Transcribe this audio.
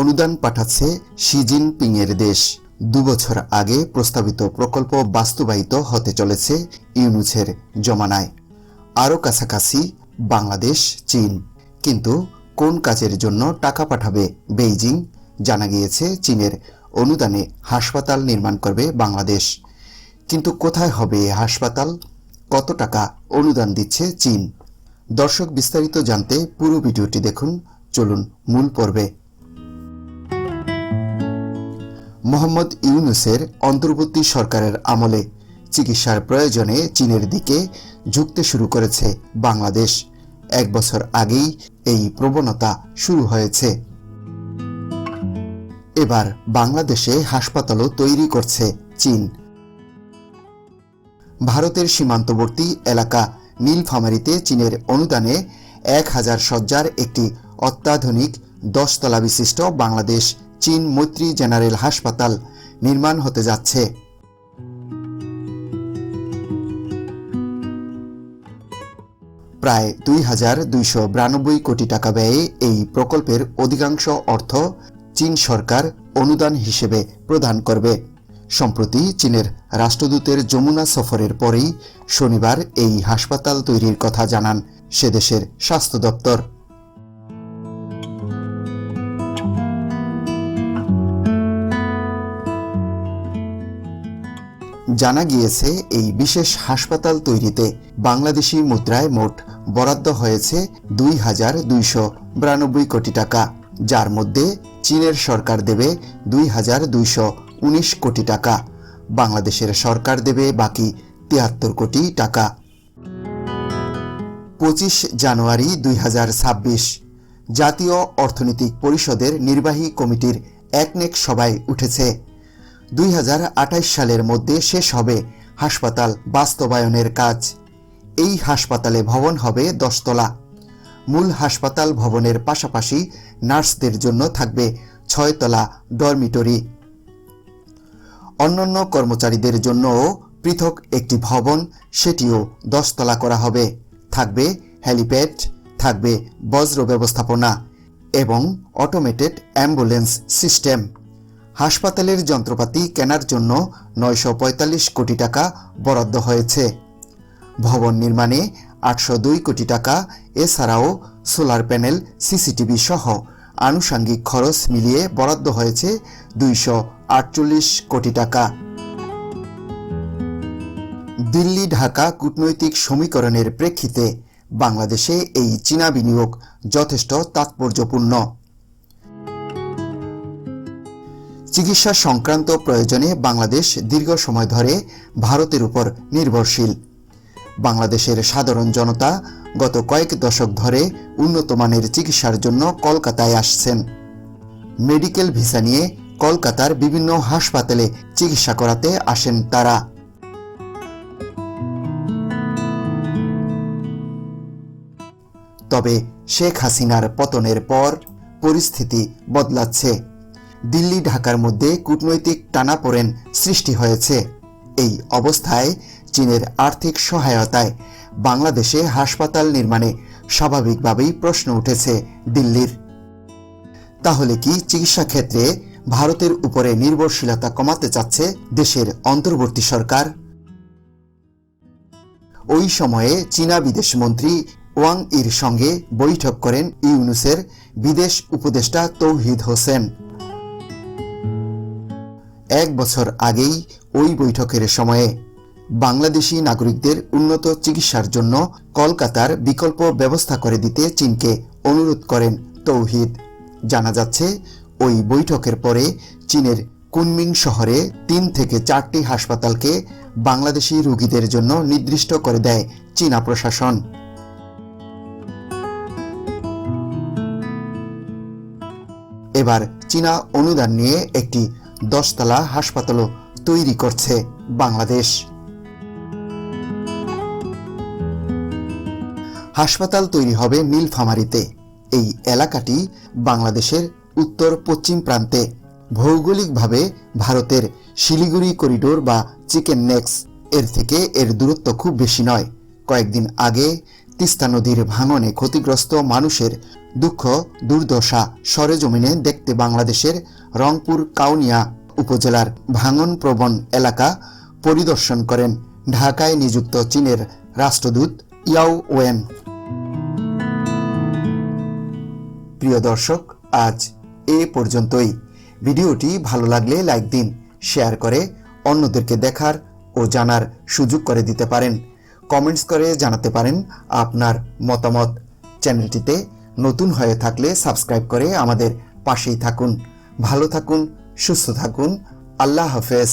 অনুদান পাঠাচ্ছে শি জিনপিংয়ের দেশ। 2 বছর আগে প্রস্তাবিত প্রকল্প বাস্তবায়িত হতে চলেছে ইউনূসের জমানায়। আরও কাছাকাছি বাংলাদেশ, চীন। কিন্তু কোন কাজের জন্য টাকা পাঠাবে বেইজিং? জানা গিয়েছে চীনের অনুদানে হাসপাতাল নির্মাণ করবে বাংলাদেশ। কিন্তু কোথায় হবে হাসপাতাল? কত টাকা অনুদান দিচ্ছে চীন? দর্শক, বিস্তারিত জানতে পুরো ভিডিওটি দেখুন। চলুন মূল পর্বে। মোহাম্মদ ইউনূসের অন্তর্বর্তী সরকারের আমলে চিকিৎসার প্রয়োজনে চীনের দিকে ঝুঁকতে শুরু করেছে বাংলাদেশ। 1 বছর আগেই এই প্রবণতা শুরু হয়েছে। এবার বাংলাদেশে হাসপাতালও তৈরি করছে চীন। ভারতের সীমান্তবর্তী এলাকা নীলফামারীতে চীনের অনুদানে 1000 শয্যার একটি অত্যাধুনিক 10 তলা বিশিষ্ট বাংলাদেশ চীন মৈত্রী জেনারেল হাসপাতাল নির্মাণ হতে যাচ্ছে। প্রায় 2292 কোটি টাকা ব্যয়ে এই প্রকল্পের অধিকাংশ অর্থ চীন সরকার অনুদান হিসেবে প্রদান করবে। সম্প্রতি চীনের রাষ্ট্রদূতের যমুনা সফরের পরেই শনিবার এই হাসপাতাল তৈরির কথা জানান সে দেশের স্বাস্থ্য দপ্তর। জানা গিয়েছে এই বিশেষ হাসপাতাল তৈরিতে বাংলাদেশি মুদ্রায় মোট বরাদ্দ হয়েছে 2292 কোটি টাকা, যার মধ্যে চীনের সরকার দেবে 2219 কোটি টাকা, বাংলাদেশের সরকার দেবে বাকি 73 কোটি টাকা। 25 জানুয়ারি 2026 জাতীয় অর্থনৈতিক পরিষদের নির্বাহী কমিটির একনেক সভায় উঠেছে 2028 সালের মধ্যে শেষ হবে হাসপাতাল বাস্তবায়নের কাজ। এই হাসপাতালে ভবন হবে 10 তলা। মূল হাসপাতাল ভবনের পাশাপাশি নার্সদের জন্য থাকবে 6 তলা ডরমিটরি। অন্যান্য কর্মচারীদের জন্যও পৃথক একটি ভবন, সেটিও 10 তলা করা হবে। থাকবে হেলিপ্যাড, থাকবে বজ্র ব্যবস্থাপনা এবং অটোমেটেড অ্যাম্বুলেন্স সিস্টেম। হাসপাতালের যন্ত্রপাতি কেনার জন্য 945 কোটি টাকা বরাদ্দ হয়েছে। ভবন নির্মাণে 802 কোটি টাকা, এছাড়াও সোলার প্যানেল, সিসিটিভি সহ আনুষঙ্গিক খরচ মিলিয়ে বরাদ্দ হয়েছে 248 কোটি টাকা। দিল্লি ঢাকা কূটনৈতিক সমীকরণের প্রেক্ষিতে বাংলাদেশে এই চীনা বিনিয়োগ যথেষ্ট তাৎপর্যপূর্ণ। চিকিৎসা সংক্রান্ত প্রয়োজনে বাংলাদেশ দীর্ঘ সময় ধরে ভারতের উপর নির্ভরশীল। বাংলাদেশের সাধারণ জনতা গত কয়েক দশক ধরে উন্নত মানের চিকিৎসার জন্য কলকাতায় আসছেন। মেডিকেল ভিসা নিয়ে কলকাতার বিভিন্ন হাসপাতালে চিকিৎসা করাতে আসেন তারা। তবে শেখ হাসিনার পতনের পর পরিস্থিতি বদলাচ্ছে। দিল্লি ঢাকার মধ্যে কূটনৈতিক টানাপোড়েন সৃষ্টি হয়েছে। এই অবস্থায় চীনের আর্থিক সহায়তায় বাংলাদেশে হাসপাতাল নির্মাণে স্বাভাবিকভাবেই প্রশ্ন উঠেছে দিল্লির। তাহলে কি চিকিৎসা ক্ষেত্রে ভারতের উপরে নির্ভরশীলতা কমাতে চাচ্ছে দেশের অন্তর্বর্তী সরকার? ওই সময়ে চীনা বিদেশমন্ত্রী ওয়াং ইর সঙ্গে বৈঠক করেন ইউনূসের বিদেশ উপদেষ্টা তৌহিদ হোসেন। 1 বছর আগেই ওই বৈঠকের সময়ে বাংলাদেশি নাগরিকদের উন্নত চিকিৎসার জন্য কলকাতার বিকল্প ব্যবস্থা করে দিতে চীনকে অনুরোধ করেন তৌহিদ। জানা যাচ্ছে ওই বৈঠকের পরে চীনের কুনমিং শহরে 3 থেকে 4টি হাসপাতালকে বাংলাদেশি রোগীদের জন্য নির্দিষ্ট করে দেয় চীনা প্রশাসন। এবার চীনা অনুদান নিয়ে একটি 10 তলা হাসপাতালও তৈরি করছে বাংলাদেশ। হাসপাতাল তৈরি হবে নীলফামারীতে। এই এলাকাটি বাংলাদেশের উত্তর পশ্চিম প্রান্তে। ভৌগোলিকভাবে ভারতের শিলিগুড়ি করিডোর বা চিকেন নেক্স এর থেকে এর দূরত্ব খুব বেশি নয়। কয়েকদিন আগে তিস্তা নদীর ভাঙনে ক্ষতিগ্রস্ত মানুষের দুঃখ দুর্দশা সরেজমিনে দেখতে বাংলাদেশের রংপুর কাউনিয়া উপজেলার ভাঙনপ্রবণ এলাকা পরিদর্শন করেন ঢাকায় নিযুক্ত চীনের রাষ্ট্রদূত ইয়াও ওয়েন। প্রিয় দর্শক, আজ এ পর্যন্তই। ভিডিওটি ভালো লাগলে লাইক দিন, শেয়ার করে অন্যদেরকে দেখার ও জানার সুযোগ করে দিতে পারেন। কমেন্টস করে জানাতে পারেন আপনার মতামত। চ্যানেলটিতে নতুন হয়ে থাকলে সাবস্ক্রাইব করে আমাদের পাশেই থাকুন। ভালো থাকুন, সুস্থ থাকুন। আল্লাহ হাফেজ।